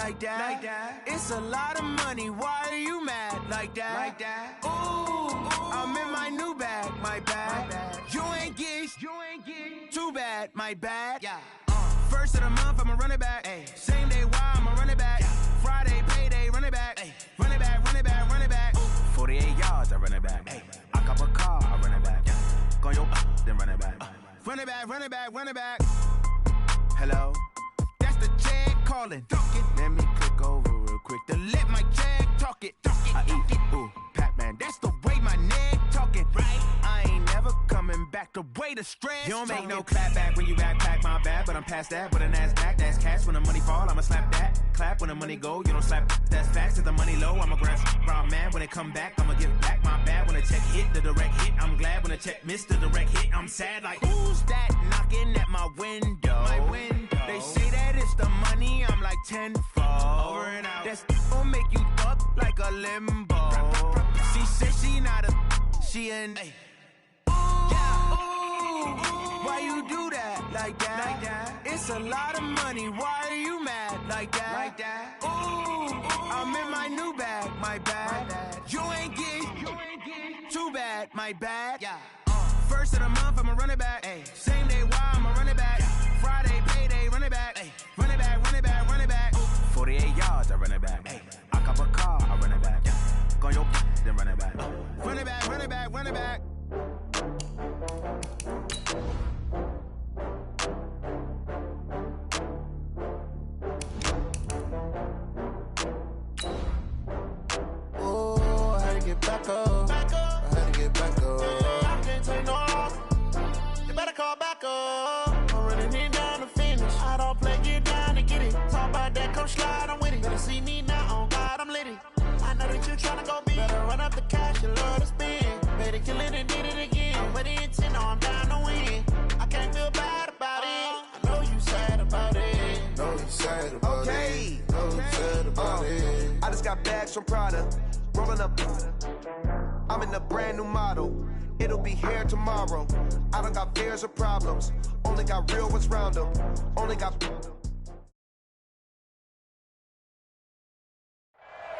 like that. It's a lot of money, why are you mad like that? Ooh, I'm in my new bag, my bad. You ain't get too bad, my bad. First of the month, I'ma run it back. Same day, why I'ma run it back. Friday, payday, run it back. Run it back, run it back, run it back. 48 yards, I run it back. I cop a car, I run it back. Go your then run it back. Run it back, run it back, run it back. Hello? That's the check calling. Let me click over real quick to let my check talk it. I eat it, ooh, Pac-Man. That's the way my neck talking. Right? I ain't never coming back. The way the stress. You don't make no clap back when you backpack, my bad. But I'm past that with a NASDAQ. That's cash when the money fall. I'ma slap that. Clap when the money go. You don't slap. That's facts. If the money low, I'ma grab round man. When it come back, I'ma give back my bad. When the check hit, the direct hit. I'm glad when the check missed the direct hit. I'm sad like, who's that knocking at my window? My window. They say that it's the money. I'm like tenfold. Over and out. That's gon' make you up like a limbo. She said she not a. She an. Why you do that like that? It's a lot of money. Why are you mad like that? Ooh, I'm in my new bag, my bad. You ain't get too bad, my bad. First of the month, I'ma run it back. Same day, why I'ma run it back. Friday, payday, run it back. Run it back, run it back, run it back. 48 yards, I run it back. I cop a car, I run it back. Go your then run it back. Run it back, run it back, run it back. Oh, I had to get back up. I had to get back up. I can't take no loss. You better call back up. I'm running it down to finish. I don't play, get down to get it. Talk about that, come slide, I'm with it. Better see me now, on God, I'm lit it. I know that you tryna go big. Better run up the cash, you love to spend. Better kill it and did it again. I'm with the intent, no, I'm down to win. I can't feel bad about it. I know you sad about it. Know you sad about it. Know you sad about it. I just got bags from Prada. Rolling up. I'm in a brand new model. It'll be here tomorrow. I don't got fears or problems. Only got real ones round them. Only got.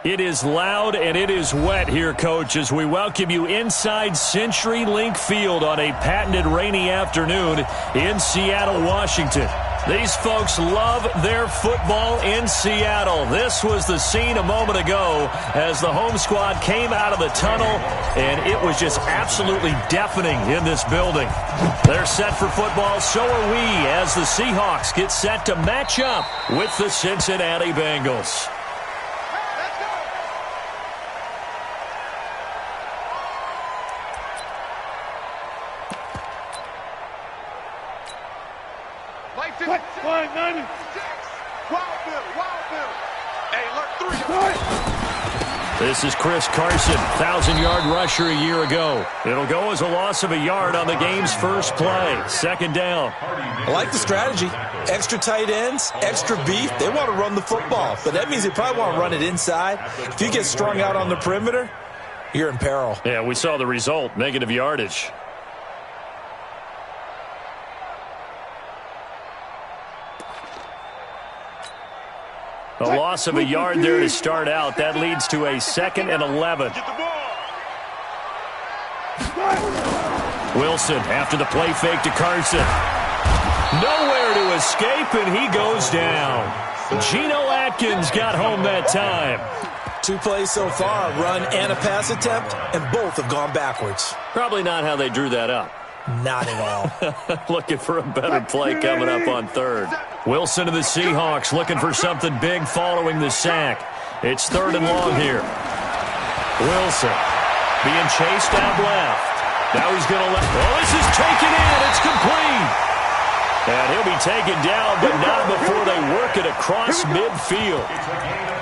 It is loud and it is wet here, Coach, as we welcome you inside CenturyLink Field on a patented rainy afternoon in Seattle, Washington. These folks love their football in Seattle. This was the scene a moment ago as the home squad came out of the tunnel, and it was just absolutely deafening in this building. They're set for football, so are we, as the Seahawks get set to match up with the Cincinnati Bengals. This is Chris Carson, 1,000-yard rusher a year ago. It'll go as a loss of a yard on the game's first play. Second down. I like the strategy. Extra tight ends, extra beef. They want to run the football, but that means they probably want to run it inside. If you get strung out on the perimeter, you're in peril. Yeah, we saw the result, negative yardage. A loss of a yard there to start out. That leads to a 2nd and 11. Wilson after the play fake to Carson. Nowhere to escape, and he goes down. Geno Atkins got home that time. 2 plays so far, run and a pass attempt, and both have gone backwards. Probably not how they drew that up. Not at all. Looking for a better play coming up on third. Wilson to the Seahawks looking for something big following the sack. It's 3rd and long here. Wilson being chased out left. Now he's going to let. Oh, this is taken in. It's complete. And he'll be taken down, but not before they work it across midfield.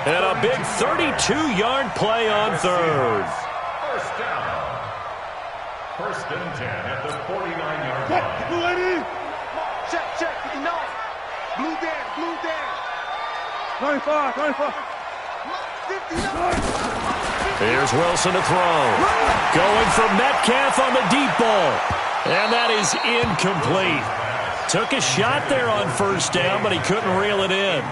And a big 32-yard play on third. First down. 1st and 10 at the 49-yard line. Check, no. Blue down. 95. 59. Here's Wilson to throw. Going for Metcalf on the deep ball. And that is incomplete. Took a shot there on first down, but he couldn't reel it in.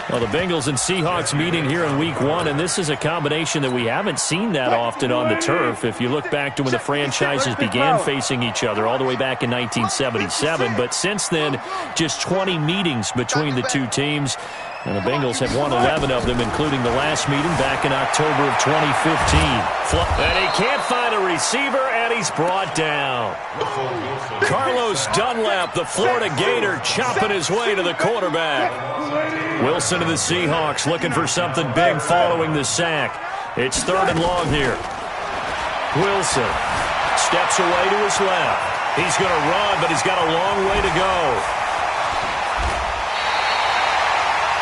Well, the Bengals and Seahawks meeting here in Week 1, and this is a combination that we haven't seen that often on the turf. If you look back to when the franchises began facing each other all the way back in 1977, but since then, just 20 meetings between the two teams. And the Bengals have won 11 of them, including the last meeting back in October of 2015. And he can't find a receiver, and he's brought down. Carlos Dunlap, the Florida Gator, chopping his way to the quarterback. Wilson to the Seahawks looking for something big following the sack. It's 3rd and long here. Wilson steps away to his left. He's going to run, but he's got a long way to go.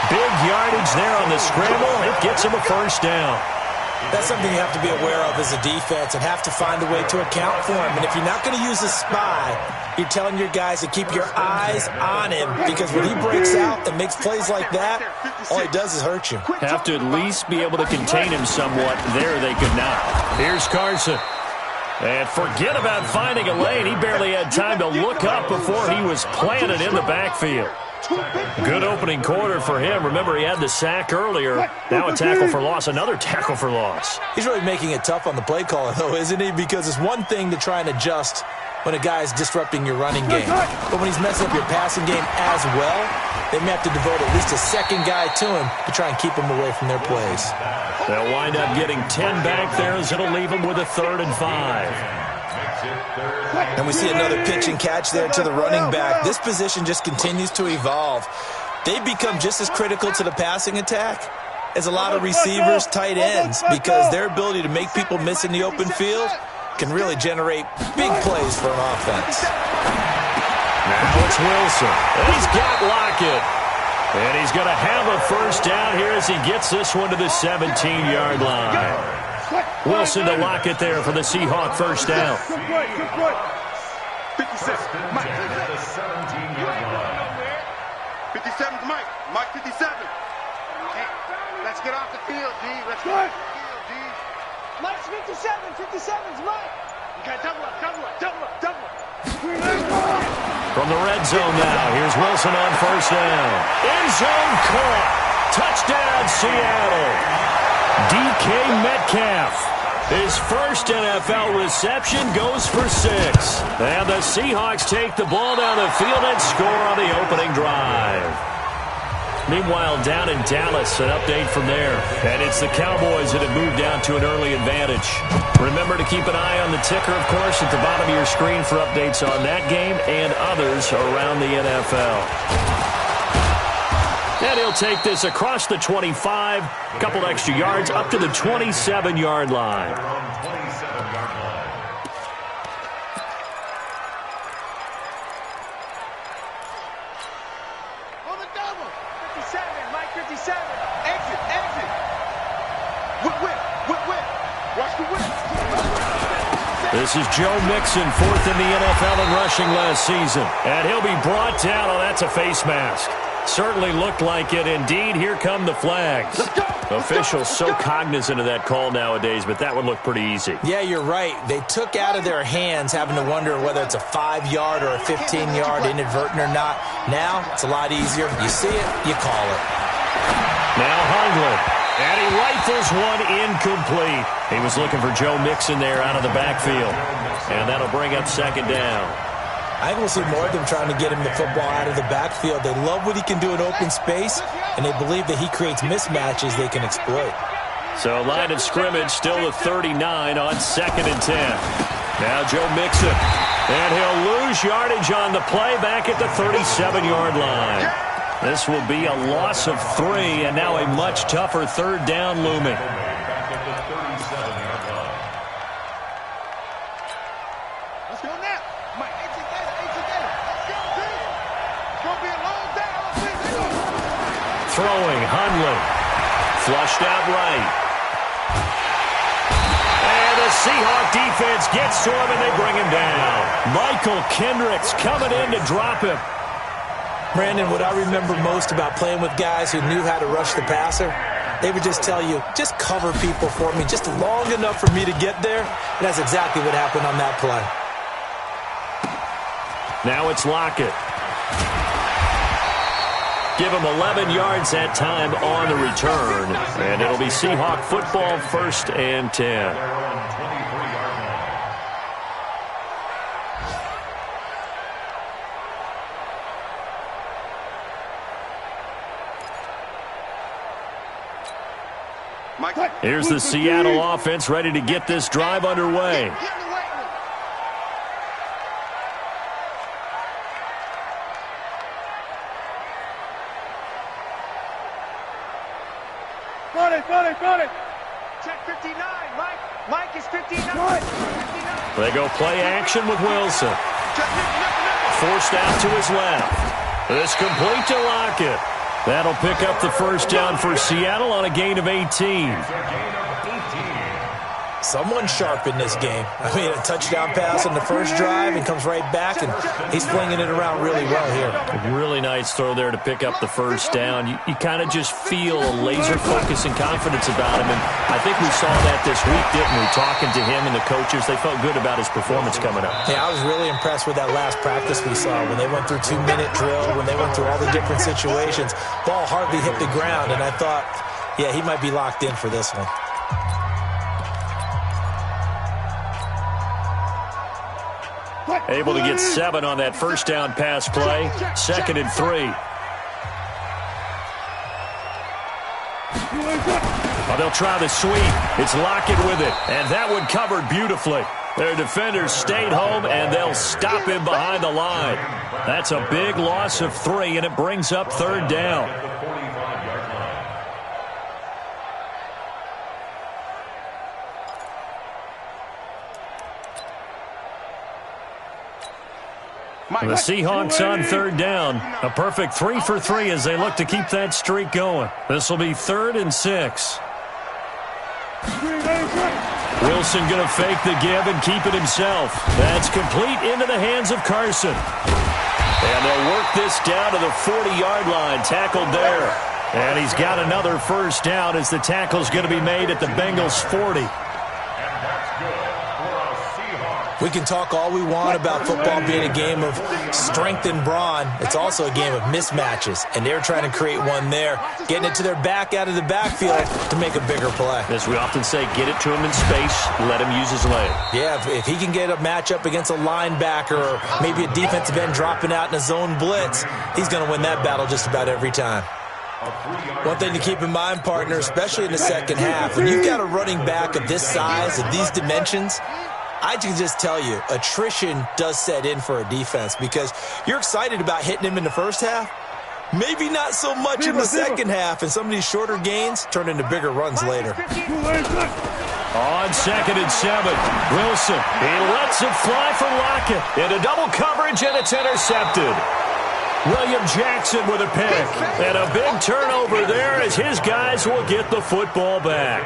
Big yardage there on the scramble. It gets him a first down. That's something you have to be aware of as a defense and have to find a way to account for him. And if you're not going to use a spy, you're telling your guys to keep your eyes on him, because when he breaks out and makes plays like that, all he does is hurt you. Have to at least be able to contain him somewhat. There they could not. Here's Carson. And forget about finding a lane. He barely had time to look up before he was planted in the backfield. Good opening quarter for him. Remember, he had the sack earlier. Now a tackle for loss, another tackle for loss. He's really making it tough on the play caller, though, isn't he? Because it's one thing to try and adjust when a guy is disrupting your running game. But when he's messing up your passing game as well, they may have to devote at least a second guy to him to try and keep him away from their plays. They'll wind up getting 10 back there, as it'll leave them with a 3rd and 5. And we see another pitch and catch there to the running back. This position just continues to evolve. They become just as critical to the passing attack as a lot of receivers, tight ends, because their ability to make people miss in the open field can really generate big plays for an offense. Now it's Wilson. And he's got Lockett. And he's going to have a first down here as he gets this one to the 17-yard line. Wilson to Lockett there for the Seahawk first down. 57, Mike. 57's Mike. Mike 57. Let's get off the field, D. Let's get off the field, D. Mike's 57. 57's Mike. You got double up. From the red zone now, here's Wilson on first down. End zone caught. Touchdown, Seattle. DK Metcalf, his first NFL reception, goes for 6. And the Seahawks take the ball down the field and score on the opening drive. Meanwhile, down in Dallas, an update from there. And it's the Cowboys that have moved down to an early advantage. Remember to keep an eye on the ticker, of course, at the bottom of your screen for updates on that game and others around the NFL. And he'll take this across the 25, a couple extra yards, up to the 27-yard line. On the double. 57, Mike 57. Exit. Whip. Watch the whip. This is Joe Mixon, 4th in the NFL in rushing last season. And he'll be brought down. Oh, that's a face mask. Certainly looked like it. Indeed, here come the flags. Officials so cognizant of that call nowadays, but that would look pretty easy. Yeah, you're right. They took out of their hands having to wonder whether it's a 5-yard or a 15-yard inadvertent or not. Now, it's a lot easier. You see it, you call it. Now Hundley. And he rifles one incomplete. He was looking for Joe Mixon there out of the backfield. And that'll bring up 2nd down. I think we'll see more of them trying to get him the football out of the backfield. They love what he can do in open space, and they believe that he creates mismatches they can exploit. So line of scrimmage still at 39 on 2nd and 10. Now Joe Mixon. And he'll lose yardage on the play back at the 37-yard line. This will be a loss of 3, and now a much tougher 3rd down looming. Let's go now. Mike, exit that. Let's go, D. It's going to be a long day. Throwing, Hundley. Flushed out right. And the Seahawk defense gets to him, and they bring him down. Michael Kendricks coming in to drop him. Brandon, what I remember most about playing with guys who knew how to rush the passer, they would just tell you, just cover people for me just long enough for me to get there. And that's exactly what happened on that play. Now it's Lockett. Give him 11 yards that time on the return. And it'll be Seahawk football, 1st and 10. Here's the Seattle offense ready to get this drive underway. Got it. Check 59, Mike. Mike is 59. 59. They go play action with Wilson. Forced out to his left. It's complete to Lockett. That'll pick up the first down for Seattle on a gain of 18. Someone sharp in this game. I mean, a touchdown pass on the first drive and comes right back, and he's flinging it around really well here. A really nice throw there to pick up the first down. You kind of just feel a laser focus and confidence about him, and I think we saw that this week, didn't we? Talking to him and the coaches, they felt good about his performance coming up. Yeah, I was really impressed with that last practice we saw when they went through 2-minute drill, when they went through all the different situations. Ball hardly hit the ground, and I thought, yeah, he might be locked in for this one. Able to get 7 on that first down pass play. 2nd and 3. Oh, they'll try the sweep. It's Lockett with it, and that one covered beautifully. Their defenders stayed home, and they'll stop him behind the line. That's a big loss of 3, and it brings up 3rd down. The Seahawks on 3rd down. A perfect 3 for 3 as they look to keep that streak going. This will be 3rd and 6. Wilson going to fake the give and keep it himself. That's complete into the hands of Carson. And they'll work this down to the 40-yard line. Tackled there. And he's got another first down as the tackle's going to be made at the Bengals' 40. We can talk all we want about football being a game of strength and brawn. It's also a game of mismatches, and they're trying to create one there, getting it to their back out of the backfield to make a bigger play. As we often say, get it to him in space, let him use his leg. Yeah, if he can get a matchup against a linebacker or maybe a defensive end dropping out in a zone blitz, he's going to win that battle just about every time. One thing to keep in mind, partner, especially in the second half, when you've got a running back of this size, of these dimensions, I can just tell you, attrition does set in for a defense because you're excited about hitting him in the first half. Maybe not so much in the second half, and some of these shorter gains turn into bigger runs later. On 2nd and 7, Wilson, he lets it fly for Lockett. Into double coverage, and it's intercepted. William Jackson with a pick. And a big turnover there as his guys will get the football back.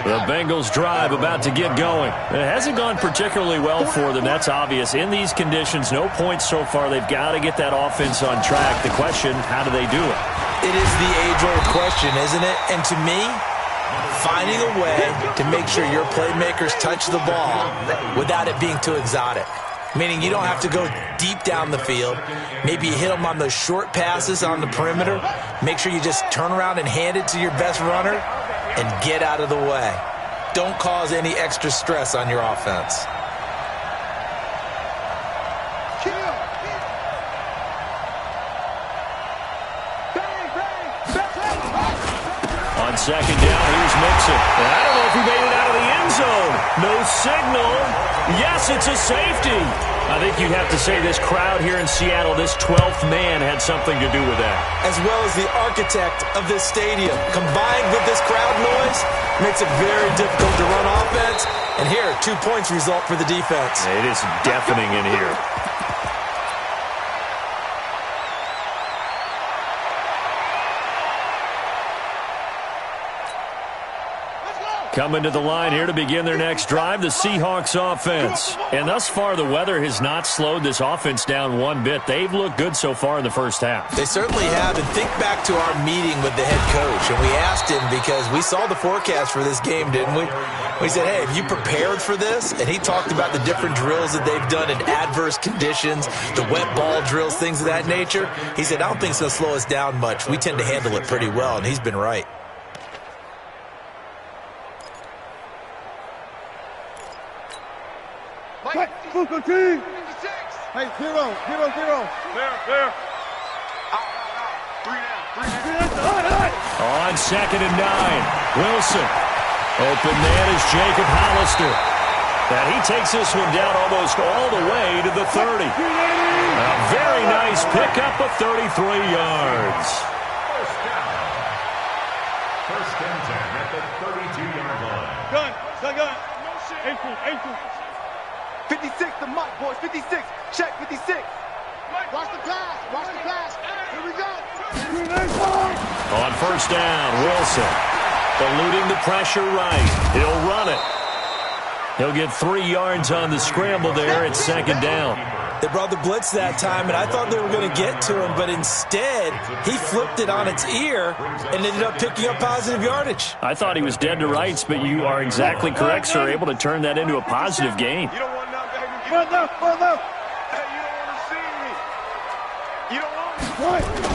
The Bengals drive about to get going. It hasn't gone particularly well for them. That's obvious. In these conditions, no points so far. They've got to get that offense on track. The question, how do they do it? It is the age-old question, isn't it? And to me, finding a way to make sure your playmakers touch the ball without it being too exotic. Meaning you don't have to go deep down the field. Maybe you hit them on those short passes on the perimeter. Make sure you just turn around and hand it to your best runner and get out of the way. Don't cause any extra stress on your offense. On 2nd down, here's Mixon. I don't know if he made it out of the end zone. No signal. Yes, it's a safety. I think you have to say this crowd here in Seattle, this 12th man had something to do with that. As well as the architect of this stadium. Combined with this crowd noise, makes it very difficult to run offense. And here, 2 points result for the defense. It is deafening in here. coming to the line here to begin their next drive, the Seahawks offense. And thus far, the weather has not slowed this offense down one bit. They've looked good so far in the first half. They certainly have. And think back to our meeting with the head coach. And we asked him, because we saw the forecast for this game, didn't we? We said, hey, have you prepared for this? And he talked about the different drills that they've done in adverse conditions, the wet ball drills, things of that nature. He said, I don't think it's going to slow us down much. We tend to handle it pretty well, and he's been right. Hey, 0, 0. There. On 2nd and 9, Wilson. Open man is Jacob Hollister. And he takes this one down almost all the way to the 30. A very nice pickup of 33 yards. First down. First and 10 at the 32-yard line. Gun. 18. 56 to Mike, boys. 56. Check 56. Watch the pass. Here we go. On first down, Wilson. Eluding the pressure right. He'll run it. He'll get 3 yards on the scramble there at 2nd down. They brought the blitz that time, and I thought they were going to get to him, but instead, he flipped it on its ear and ended up picking up positive yardage. I thought he was dead to rights, but you are exactly correct, sir. Able to turn that into a positive gain. You don't want none, baby. Hey, you don't want to see me. You don't want me.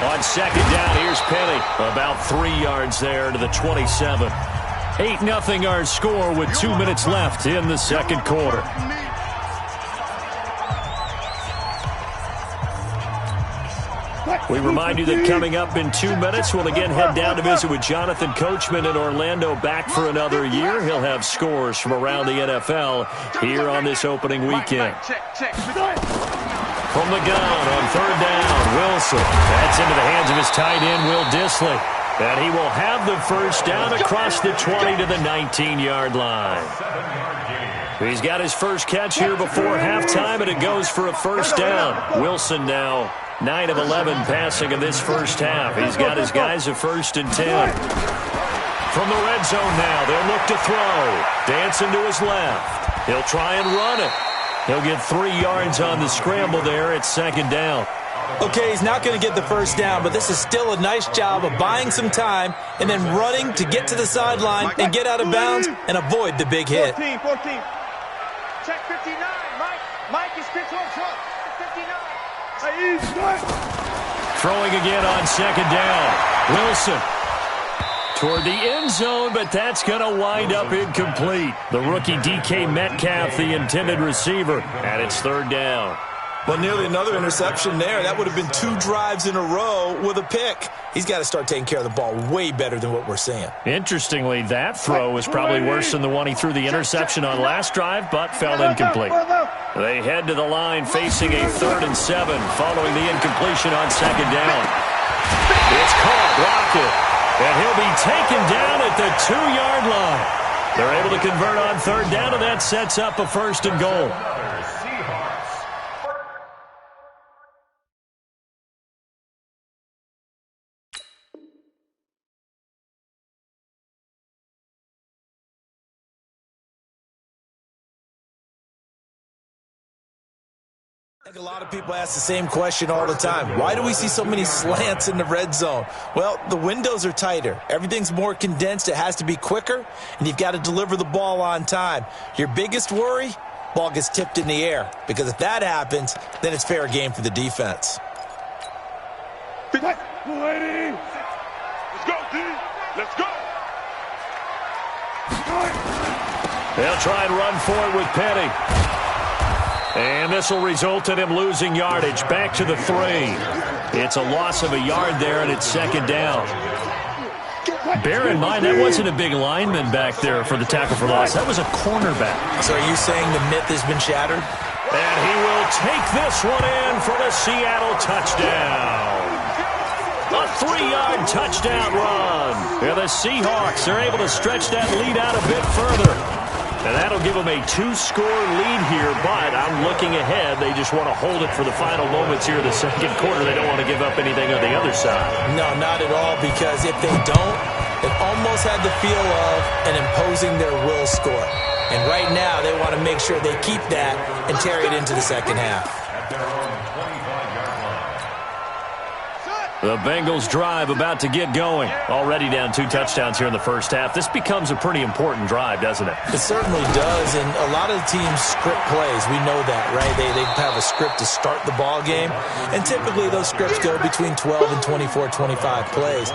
On 2nd down, here's Penny. About 3 yards there to the 27. 8-0 our score with 2 minutes left in the second quarter. We remind you that coming up in 2 minutes, we'll again head down to visit with Jonathan Coachman in Orlando, back for another year. He'll have scores from around the NFL here on this opening weekend. From the gun on 3rd down, Wilson. That's into the hands of his tight end, Will Dissly. And he will have the first down across the 20 to the 19-yard line. He's got his first catch here before halftime, and it goes for a first down. Wilson now 9 of 11 passing in this first half. He's got his guys at 1st and 10. From the red zone now, they'll look to throw. Dancing to his left. He'll try and run it. He'll get 3 yards on the scramble there at 2nd down. Okay, he's not going to get the first down, but this is still a nice job of buying some time and then running to get to the sideline and get out of bounds and avoid the big hit. 14. Check 59. Mike is 59. Throwing again on 2nd down. Wilson toward the end zone, but that's going to wind up incomplete. The rookie DK Metcalf, the intended receiver, and it's 3rd down. Well, nearly another interception there. That would have been 2 drives in a row with a pick. He's got to start taking care of the ball way better than what we're seeing. Interestingly, that throw was probably worse than the one he threw the interception on last drive, but fell incomplete. They head to the line facing a 3rd and 7 following the incompletion on 2nd down. It's caught, blocked, and he'll be taken down at the 2-yard line. They're able to convert on 3rd down, and that sets up a 1st and goal. I think a lot of people ask the same question all the time. Why do we see so many slants in the red zone? Well, the windows are tighter. Everything's more condensed. It has to be quicker, and you've got to deliver the ball on time. Your biggest worry, ball gets tipped in the air, because if that happens, then it's fair game for the defense. Let's go, D. Let's go. They'll try and run for it with Penny. And this will result in him losing yardage. Back to the 3. It's a loss of a yard there, and it's 2nd down. Bear in mind, that wasn't a big lineman back there for the tackle for loss. That was a cornerback. So are you saying the myth has been shattered? And he will take this one in for the Seattle touchdown. A 3-yard touchdown run. And the Seahawks are able to stretch that lead out a bit further. And that'll give them a 2-score lead here, but I'm looking ahead. They just want to hold it for the final moments here in the second quarter. They don't want to give up anything on the other side. No, not at all, because if they don't, It almost had the feel of an imposing their will score. And right now, they want to make sure they keep that and carry it into the second half. At their own 25-yard line. The Bengals drive about to get going. Already down 2 touchdowns here in the first half. This becomes a pretty important drive, doesn't it? It certainly does, and a lot of the teams script plays. We know that, right? They have a script to start the ball game, and typically those scripts go between 12 and 24, 25 plays.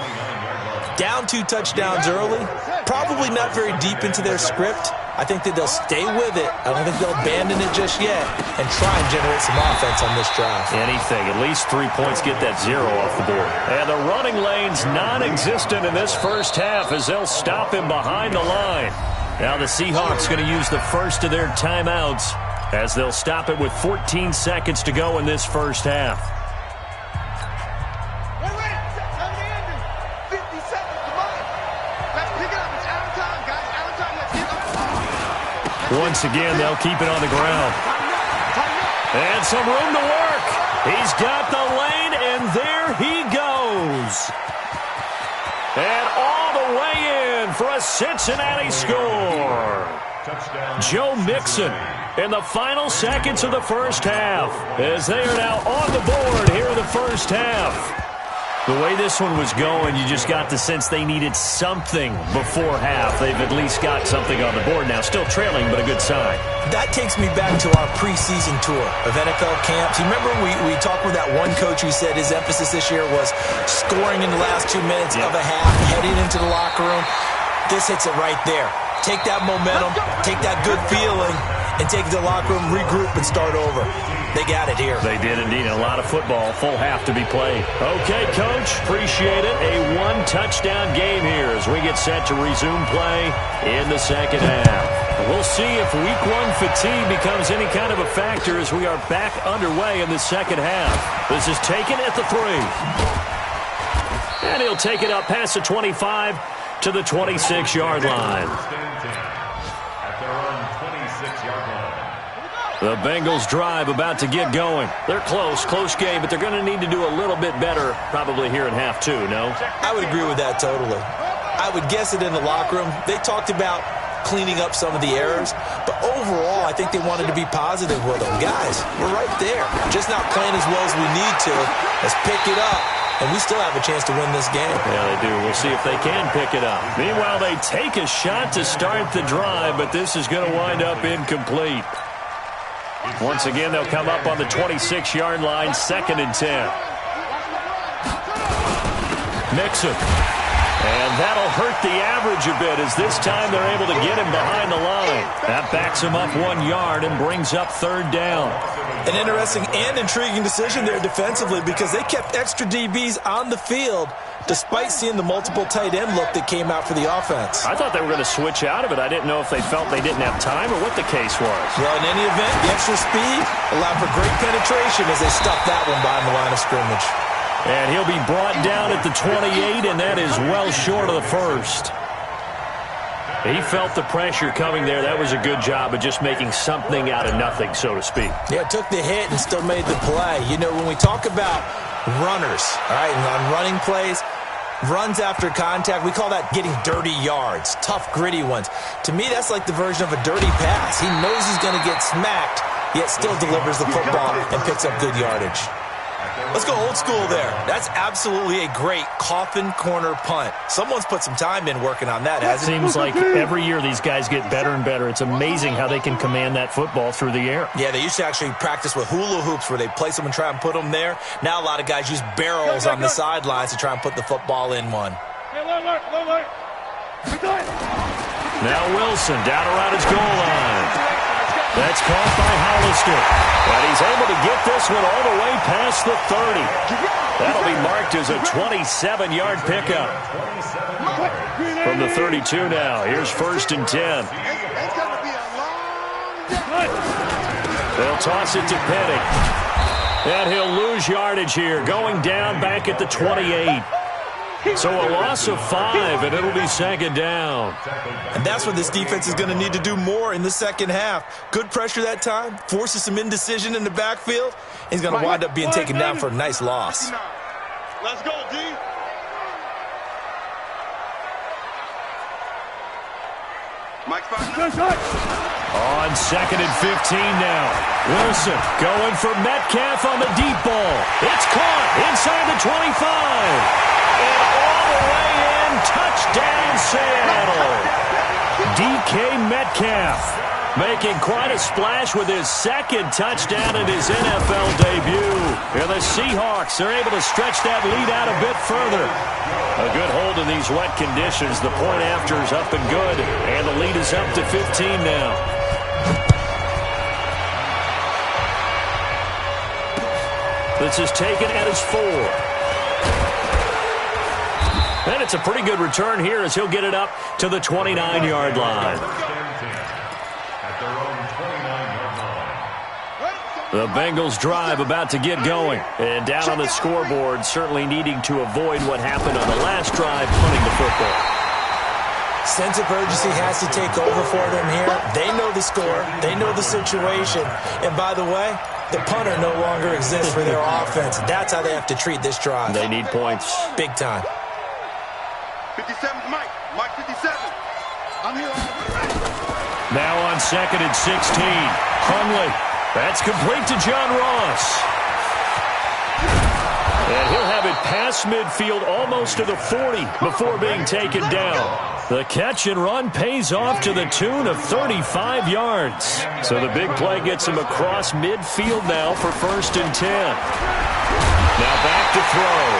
Down 2 touchdowns early, probably not very deep into their script. I think that they'll stay with it. I don't think they'll abandon it just yet and try and generate some offense on this drive. Anything. At least 3 points, get that 0 off the board. And the running lane's non-existent in this first half as they'll stop him behind the line. Now the Seahawks going to use the first of their timeouts as they'll stop it with 14 seconds to go in this first half. Once again, they'll keep it on the ground. And some room to work. He's got the lane, and there he goes. And all the way in for a Cincinnati score. Joe Mixon in the final seconds of the first half as they are now on the board here in the first half. The way this one was going, you just got the sense they needed something before half. They've at least got something on the board now. Still trailing, but a good sign. That takes me back to our preseason tour of NFL camps. You remember we talked with that one coach who said his emphasis this year was scoring in the last 2 minutes of a half, heading into the locker room. This hits it right there. Take that momentum, take that good feeling, and take it to the locker room, regroup, and start over. They got it here. They did indeed. A lot of football, full half to be played. Okay, Coach, appreciate it. A 1-touchdown game here as we get set to resume play in the second half. We'll see if week 1 fatigue becomes any kind of a factor as we are back underway in the second half. This is taken at the 3. And he'll take it up past the 25 to the 26-yard line. At their own 26-yard line. The Bengals drive about to get going. They're close game, but they're going to need to do a little bit better probably here in half 2, no? I would agree with that totally. I would guess it in the locker room. They talked about cleaning up some of the errors, but overall, I think they wanted to be positive with them. Guys, we're right there. Just not playing as well as we need to. Let's pick it up, and we still have a chance to win this game. Yeah, they do. We'll see if they can pick it up. Meanwhile, they take a shot to start the drive, but this is going to wind up incomplete. Once again, they'll come up on the 26-yard line, 2nd and 10. Mixon. And that'll hurt the average a bit as this time they're able to get him behind the line. That backs him up 1 yard and brings up 3rd down. An interesting and intriguing decision there defensively because they kept extra DBs on the field despite seeing the multiple tight end look that came out for the offense. I thought they were going to switch out of it. I didn't know if they felt they didn't have time or what the case was. Well, in any event, the extra speed allowed for great penetration as they stuffed that one behind the line of scrimmage. And he'll be brought down at the 28, and that is well short of the first. He felt the pressure coming there. That was a good job of just making something out of nothing, so to speak. Yeah, took the hit and still made the play. You know, when we talk about runners, all right, and on running plays, runs after contact, we call that getting dirty yards, tough, gritty ones. To me, that's like the version of a dirty pass. He knows he's going to get smacked, yet still delivers the football and picks up good yardage. Let's go old school there. That's absolutely a great coffin corner punt. Someone's put some time in working on that, hasn't it? Seems like every year these guys get better and better. It's amazing how they can command that football through the air. Yeah, they used to actually practice with hula hoops where they place them and try and put them there. Now a lot of guys use barrels on the sidelines to try and put the football in one. Now Wilson down around his goal line. That's caught by Hollister. But he's able to get this one all the way past the 30. That'll be marked as a 27-yard pickup. From the 32 now. Here's 1st and 10. They'll toss it to Penning. And he'll lose yardage here. Going down back at the 28. So a loss of 5, and it'll be 2nd down. And that's what this defense is going to need to do more in the second half. Good pressure that time, forces some indecision in the backfield. He's going to wind up being taken down for a nice loss. Let's go, D. Mike's fighting. On 2nd and 15 now. Wilson going for Metcalf on the deep ball. It's caught inside the 25. And all the way in, touchdown Seattle. DK Metcalf making quite a splash with his second touchdown in his NFL debut. And the Seahawks are able to stretch that lead out a bit further. A good hold in these wet conditions. The point after is up and good. And the lead is up to 15 now. This is taken at his 4. And it's a pretty good return here as he'll get it up to the 29-yard line. The Bengals drive about to get going. And down on the scoreboard, certainly needing to avoid what happened on the last drive, punting the football. Sense of urgency has to take over for them here. They know the score. They know the situation. And by the way, the punter no longer exists for their offense. That's how they have to treat this drive. They need points. Big time. 57's Mike. Mike 57. I'm here. Now on 2nd and 16. Hundley. That's complete to John Ross. And he'll have it past midfield almost to the 40 before being taken down. The catch and run pays off to the tune of 35 yards. So the big play gets him across midfield now for 1st and 10. Now back to throw.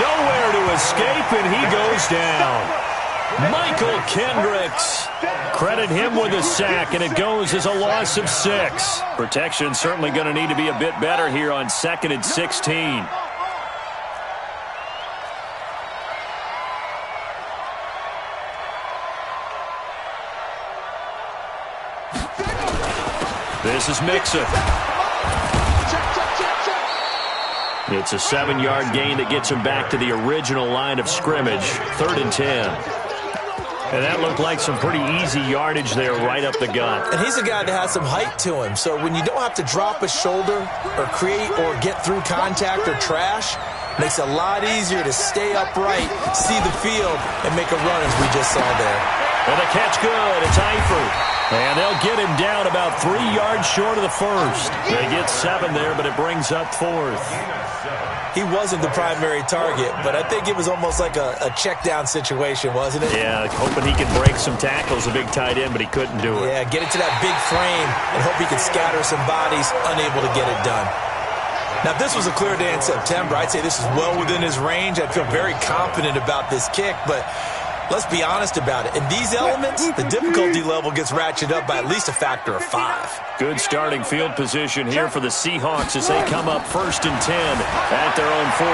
Nowhere to escape, and he goes down. Michael Kendricks. Credit him with a sack, and it goes as a loss of 6. Protection certainly going to need to be a bit better here on 2nd and 16. This is Mixon. It's a 7-yard gain that gets him back to the original line of scrimmage. 3rd and 10. And that looked like some pretty easy yardage there right up the gut. And he's a guy that has some height to him. So when you don't have to drop a shoulder or create or get through contact or trash, makes it a lot easier to stay upright, see the field, and make a run as we just saw there. And the catch good. It's Eifert. And they'll get him down about 3 yards short of the 1st. They get 7 there, but it brings up 4th. He wasn't the primary target, but I think it was almost like a check-down situation, wasn't it? Yeah, hoping he could break some tackles, a big tight end, but he couldn't do it. Yeah, get it to that big frame and hope he could scatter some bodies, unable to get it done. Now, if this was a clear day in September, I'd say this is well within his range. I'd feel very confident about this kick, but let's be honest about it. In these elements, the difficulty level gets ratcheted up by at least a factor of 5. Good starting field position here for the Seahawks as they come up 1st and 10 at their own 42.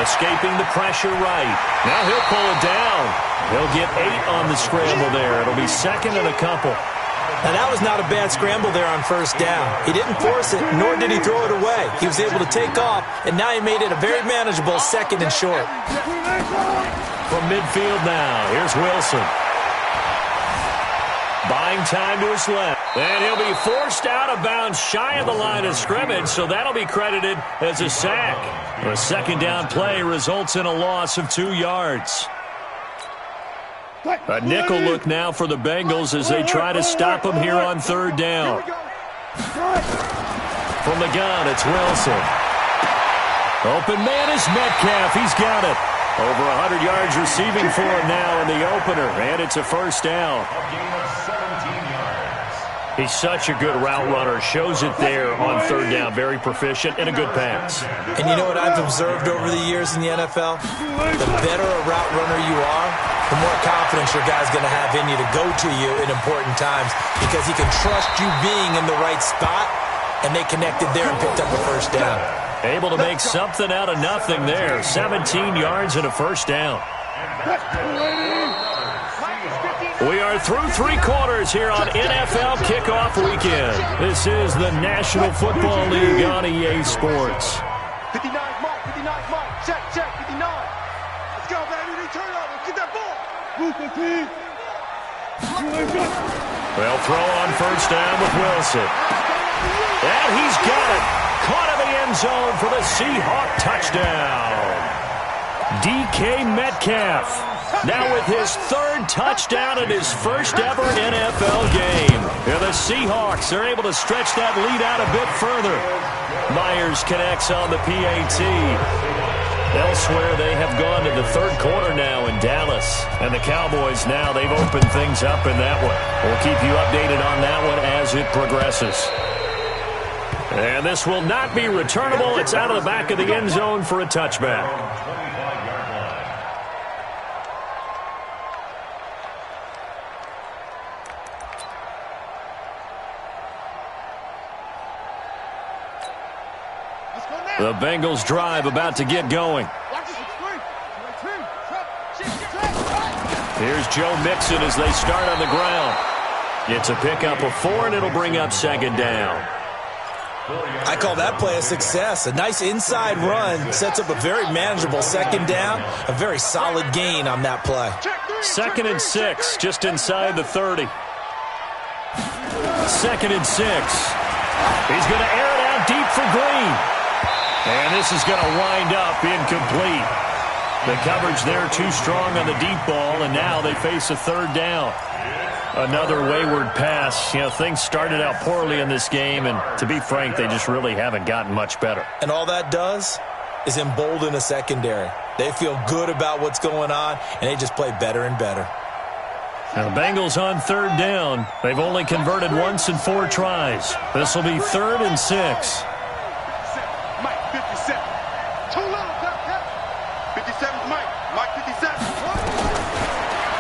Escaping the pressure right. Now he'll pull it down. He'll get 8 on the scramble there. It'll be 2nd and a couple. Now, that was not a bad scramble there on 1st down. He didn't force it, nor did he throw it away. He was able to take off, and now he made it a very manageable 2nd and short. From midfield now, here's Wilson. Buying time to his left. And he'll be forced out of bounds shy of the line of scrimmage, so that'll be credited as a sack. A 2nd down play results in a loss of 2 yards. A nickel look now for the Bengals as they try to stop him here on 3rd down. From the gun, it's Wilson. Open man is Metcalf. He's got it. Over 100 yards receiving for him now in the opener, and it's a 1st down. He's such a good route runner. Shows it there on 3rd down. Very proficient and a good pass. And you know what I've observed over the years in the NFL? The better a route runner you are, the more confidence your guy's going to have in you to go to you in important times because he can trust you being in the right spot, and they connected there and picked up a 1st down. Able to make something out of nothing there. 17 yards and a 1st down. We are through 3 quarters here on NFL Kickoff Weekend. This is the National Football League on EA Sports. 59 Mike, 59 Mike. Check, 59. Let's go, baby. Turnover. Get that ball. They'll throw on 1st down with Wilson. And he's got it. Caught in the end zone for the Seahawk touchdown. DK Metcalf Now with his third touchdown in his first ever NFL game. And the Seahawks are able to stretch that lead out a bit further. Myers connects on the PAT. Elsewhere, they have gone to the third quarter now in Dallas. And the Cowboys now, they've opened things up in that one. We'll keep you updated on that one as it progresses. And this will not be returnable. It's out of the back of the end zone for a touchback. The Bengals drive about to get going. Here's Joe Mixon as they start on the ground. It's a pickup of 4, and it'll bring up second down. I call that play a success. A nice inside run sets up a very manageable second down. A very solid gain on that play. 2nd and 6, just inside the 30. 2nd and 6. He's going to air it out deep for Green. And this is going to wind up incomplete. The coverage there too strong on the deep ball, and now they face a third down. Another wayward pass. You know, things started out poorly in this game, and to be frank, they just really haven't gotten much better. And all that does is embolden a secondary. They feel good about what's going on, and they just play better and better. Now the Bengals on third down. They've only converted once in 4 tries. This will be 3rd and 6.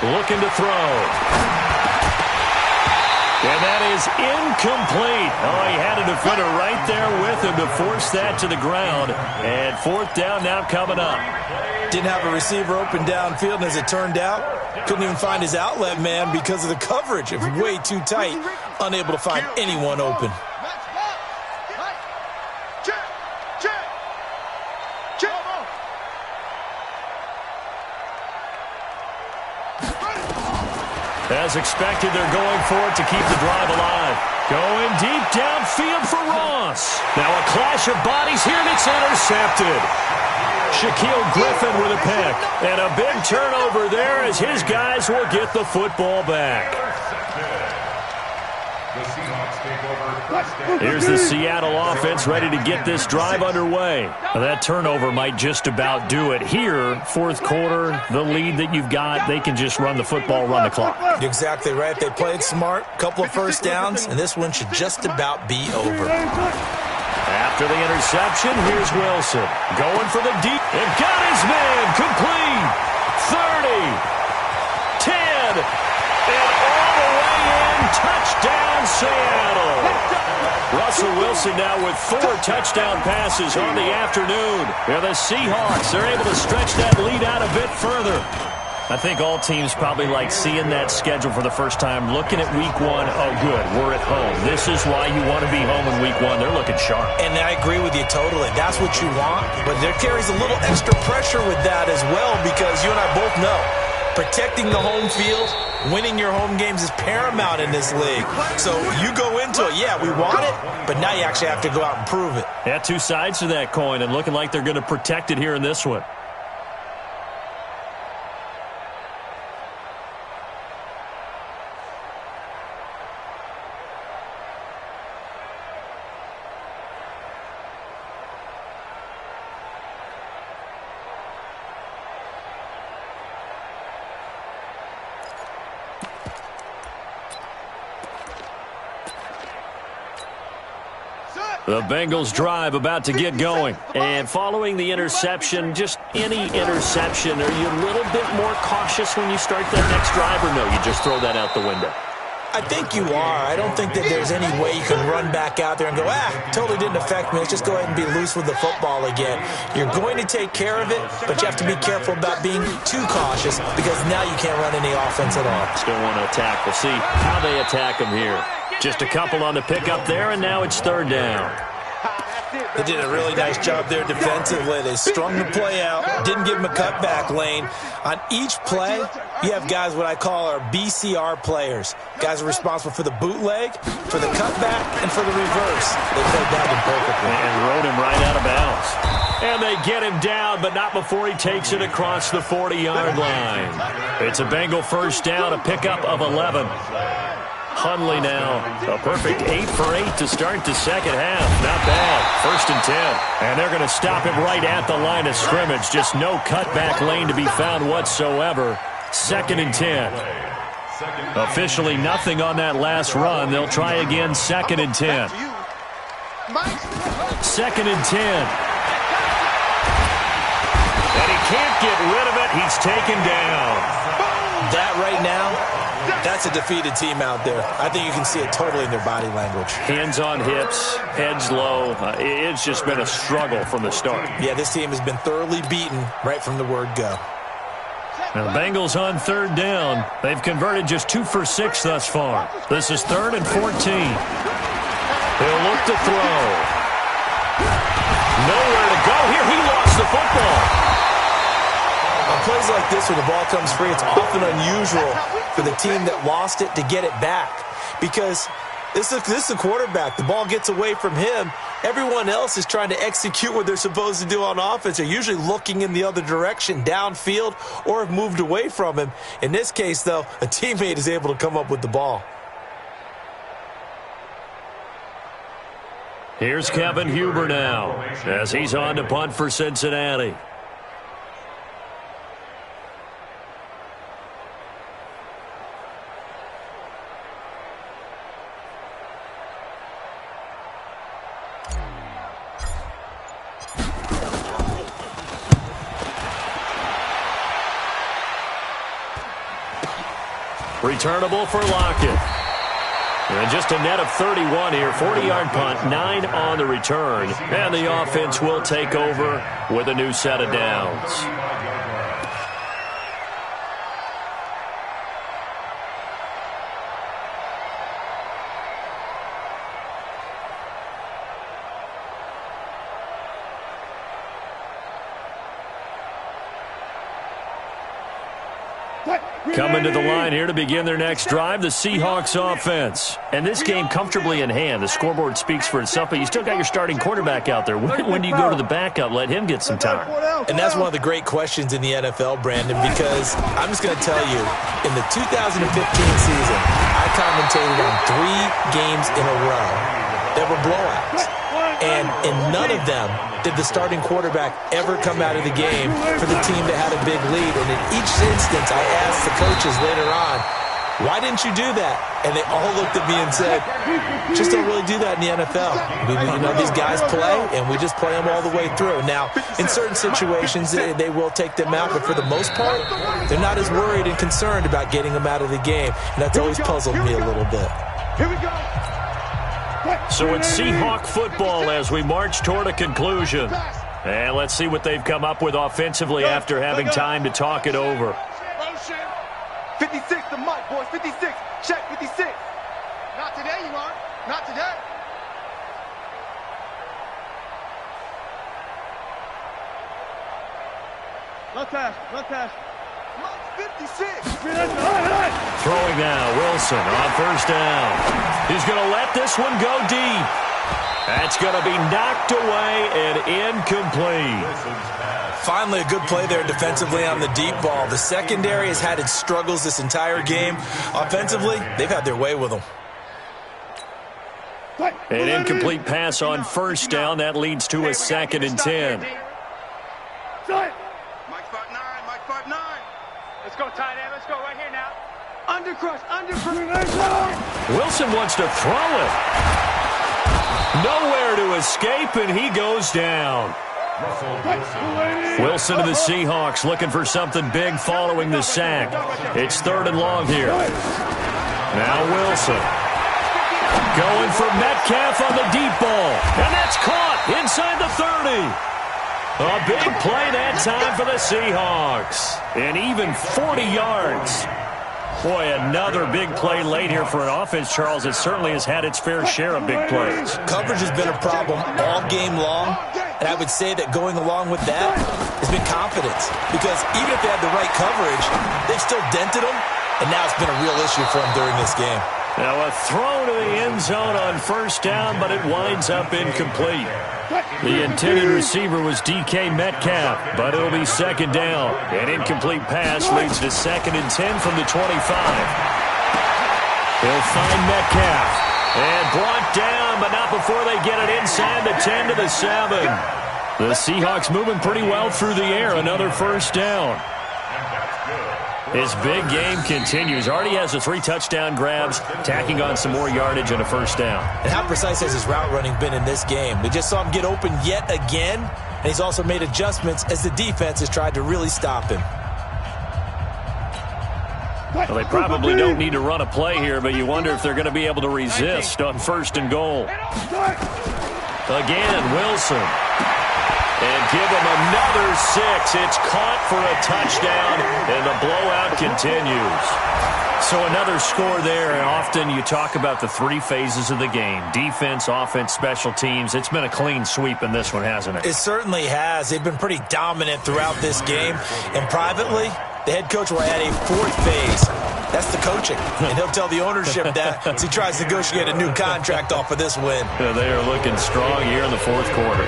Looking to throw. And that is incomplete. Oh, he had a defender right there with him to force that to the ground. And 4th down now coming up. Didn't have a receiver open downfield, and as it turned out, couldn't even find his outlet man because of the coverage. It was way too tight. Unable to find anyone open. As expected, they're going for it to keep the drive alive. Going deep downfield for Ross. Now a clash of bodies here, and it's intercepted. Shaquille Griffin with a pick. And a big turnover there as his guys will get the football back. Here's the Seattle offense ready to get this drive underway. Now that turnover might just about do it. Here, 4th quarter, the lead that you've got, they can just run the football, run the clock. You're exactly right. They played smart, couple of first downs, and this one should just about be over. After the interception, here's Wilson. Going for the deep. And got his man. Complete. 30. 10. And all the way in. Touchdown, Seattle. Russell Wilson now with 4 touchdown passes on the afternoon. And the Seahawks are able to stretch that lead out a bit further. I think all teams probably like seeing that schedule for the first time, looking at week 1. Oh, good, we're at home. This is why you want to be home in week 1. They're looking sharp. And I agree with you totally. That's what you want. But there carries a little extra pressure with that as well, because you and I both know protecting the home field, winning your home games is paramount in this league. So you go into it, yeah, we want it, but now you actually have to go out and prove it. Yeah, 2 sides to that coin, and looking like they're going to protect it here in this one. The Bengals drive about to get going. And following the interception, just any interception, are you a little bit more cautious when you start that next drive, or no, you just throw that out the window? I think you are. I don't think that there's any way you can run back out there and go, totally didn't affect me. Let's just go ahead and be loose with the football again. You're going to take care of it, but you have to be careful about being too cautious, because now you can't run any offense at all. Still want to attack. We'll see how they attack them here. Just a couple on the pickup there, and now it's 3rd down. They did a really nice job there defensively. They strung the play out, didn't give them a cutback lane. On each play, you have guys what I call our BCR players. Guys are responsible for the bootleg, for the cutback, and for the reverse. They played that one perfectly. And rode him right out of bounds. And they get him down, but not before he takes it across the 40-yard line. It's a Bengal first down, a pickup of 11. Hundley now, a perfect 8 for 8 to start the second half. Not bad. 1st and 10. And they're going to stop him right at the line of scrimmage. Just no cutback lane to be found whatsoever. 2nd and 10. Officially nothing on that last run. They'll try again 2nd and 10. 2nd and 10. And he can't get rid of it. He's taken down. That right now, that's a defeated team out there. I think you can see it totally in their body language. Hands on hips, heads low. It's just been a struggle from the start. Yeah, this team has been thoroughly beaten right from the word go. Now, Bengals on 3rd down. They've converted just 2 for 6 thus far. This is 3rd and 14. He'll look to throw. Nowhere to go here. He lost the football. On plays like this where the ball comes free, it's often unusual for the team that lost it to get it back. Because this is the quarterback. The ball gets away from him. Everyone else is trying to execute what they're supposed to do on offense. They're usually looking in the other direction, downfield, or have moved away from him. In this case, though, a teammate is able to come up with the ball. Here's Kevin Huber now as he's on to punt for Cincinnati. Returnable for Lockett. And just a net of 31 here. 40-yard punt, 9 on the return. And the offense will take over with a new set of downs. Coming to the line here to begin their next drive, the Seahawks offense. And this game comfortably in hand. The scoreboard speaks for itself, but you still got your starting quarterback out there. When do you go to the backup? Let him get some time. And that's one of the great questions in the NFL, Brandon, because I'm just going to tell you, in the 2015 season, I commentated on 3 games in a row that were blowouts. And in none of them did the starting quarterback ever come out of the game for the team that had a big lead. And in each instance, I asked the coaches later on, why didn't you do that? And they all looked at me and said, just don't really do that in the NFL. These guys play, and we just play them all the way through. Now, in certain situations, they will take them out, but for the most part, they're not as worried and concerned about getting them out of the game. And that's always puzzled me a little bit. Here we go. So it's Seahawk football as we march toward a conclusion. And let's see what they've come up with offensively after having time to talk it over. 56 to Mike, boys. 56. Check 56. Not today, you are. Not today. Left hash. Left hash. Mike 56. Throwing now, Wilson on 1st down. He's going to let this one go deep. That's going to be knocked away and incomplete. Finally, a good play there defensively on the deep ball. The secondary has had its struggles this entire game. Offensively, they've had their way with them. An incomplete pass on 1st down. That leads to a 2nd and 10. Mike 5'9", Mike 5'9". Let's go, tight end. Let's go right here now. Undercrush. Undercrush. Wilson wants to throw it. Nowhere to escape, and he goes down. Wilson to the Seahawks looking for something big following the sack. It's 3rd and long here. Now Wilson. Going for Metcalf on the deep ball. And that's caught inside the 30. A big play that time for the Seahawks. And even 40 yards. Boy, another big play late here for an offense, Charles. It certainly has had its fair share of big plays. Coverage has been a problem all game long, and I would say that going along with that has been confidence. Because even if they had the right coverage, they've still dented them, and now it's been a real issue for them during this game. Now a throw to the end zone on first down, but it winds up incomplete. The intended receiver was DK Metcalf, but it'll be second down. An incomplete pass leads to 2nd and 10 from the 25. He'll find Metcalf. And brought down, but not before they get it inside the 10 to the 7. The Seahawks moving pretty well through the air. Another first down. His big game continues. Already has the 3 touchdown grabs, tacking on some more yardage and a first down. And how precise has his route running been in this game? We just saw him get open yet again, and he's also made adjustments as the defense has tried to really stop him. Well, they probably don't need to run a play here, but you wonder if they're going to be able to resist on 1st and goal. Again, Wilson. And give him another 6. It's caught for a touchdown, and the blowout continues. So another score there, and often you talk about the 3 phases of the game. Defense, offense, special teams. It's been a clean sweep in this one, hasn't it? It certainly has. They've been pretty dominant throughout this game. And privately, the head coach will add a 4th phase. That's the coaching. And he'll tell the ownership that as he tries to negotiate a new contract off of this win. They are looking strong here in the 4th quarter.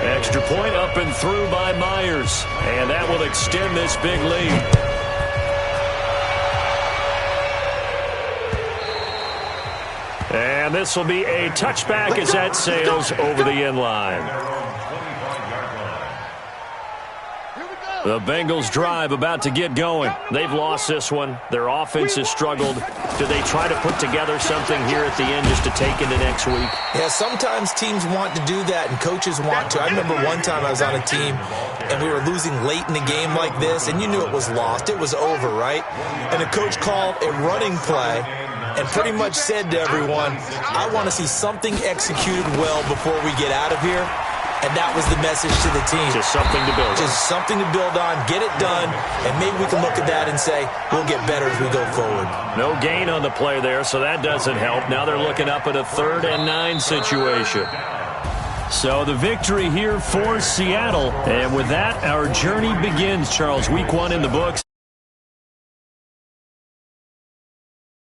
Extra point up and through by Myers. And that will extend this big lead. And this will be a touchback as that sails over the end line. The Bengals drive about to get going. They've lost this one. Their offense has struggled. Do they try to put together something here at the end just to take into next week? Yeah, sometimes teams want to do that and coaches want to. I remember one time I was on a team and we were losing late in the game like this, and you knew it was lost. It was over, right? And the coach called a running play and pretty much said to everyone, I want to see something executed well before we get out of here. And that was the message to the team. Just something to build on. Just something to build on, get it done, and maybe we can look at that and say, we'll get better as we go forward. No gain on the play there, so that doesn't help. Now they're looking up at a 3rd and 9 situation. So the victory here for Seattle. And with that, our journey begins, Charles. Week 1 in the books.